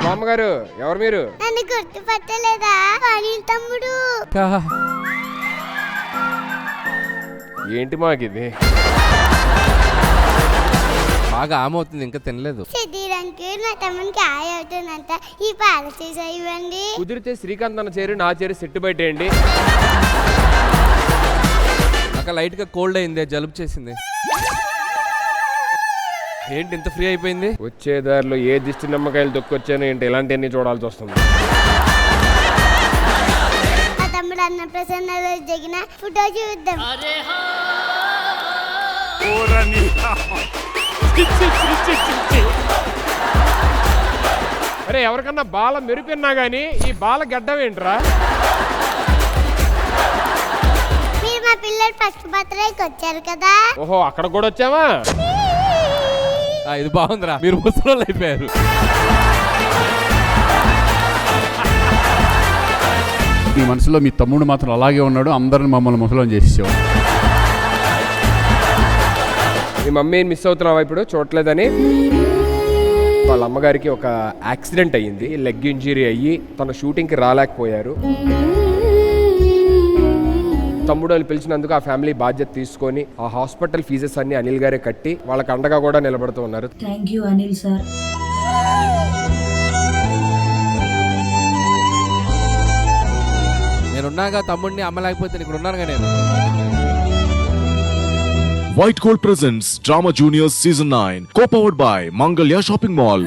మామగారు ఎవరు మీరు? నన్ను గుర్తుపట్టలేదా? అనిల్ తమ్ముడు. ఏంటి మాకిది? బాగా ఆమవుతుంది, ఇంకా తినలేదు. శరీరానికి నా తమ్మునికి ఆయ అవుతుందంట. ఈ పాల సీసా ఇవ్వండి. కుదిరితే శ్రీకాంత్ అన్న చేరి నా చేరి సెట్టు పెట్టేయండి. నాకు లైట్ గా కోల్డ్ అయింది, జలుబు చేసింది. ఏంటి ఇంత ఫ్రీ అయిపోయింది? వచ్చే దారిలో ఏ దిష్టి నమ్మకాయలు దొక్కొచ్చాను ఏంటి ఇలాంటివన్నీ చూడాల్సి వస్తుంది. మా తమ్ముడు అన్న ప్రసన్నలో దిగిన ఫోటో చూద్దాం. అరే ఎవరికన్నా బాల మెరుపిన్నా గానీ ఈ బాల గడ్డం ఏంట్రా? మీరు మా పిల్లలు ఫస్ట్ బర్త్డేకి వచ్చారు కదా. ఓహో అక్కడ కూడా వచ్చావా? ఇది బాగుందిరా, మీరు ముసలోళ్ళు అయిపోయారు. మీ మనసులో మీ తమ్ముడు మాత్రం అలాగే ఉన్నాడు, అందరిని మమ్మల్ని ముసలం చేసేసావు. మీ మమ్మీని మిస్ అవుతున్నావా ఇప్పుడు చూడలేదని? వాళ్ళ అమ్మగారికి ఒక యాక్సిడెంట్ అయ్యింది, లెగ్ ఇంజరీ అయ్యి తన షూటింగ్కి రాలేకపోయారు. తమ్ముడు వాళ్ళు పిలిచినందుకు ఆ ఫ్యామిలీ బాధ్యత తీసుకొని ఆ హాస్పిటల్ ఫీజెస్ అన్ని అనిల్ గారే కట్టి వాళ్ళకి అండగా కూడా నిలబడుతూ ఉన్నారు. Thank you Anil sir. నేనున్నాగా తమ్ముడిని అమ్మ లేకపోతే ఇక్కడ ఉన్నానుగా నేను. White Gold presents Drama Juniors Season 9, co-powered by Mangalya Shopping Mall.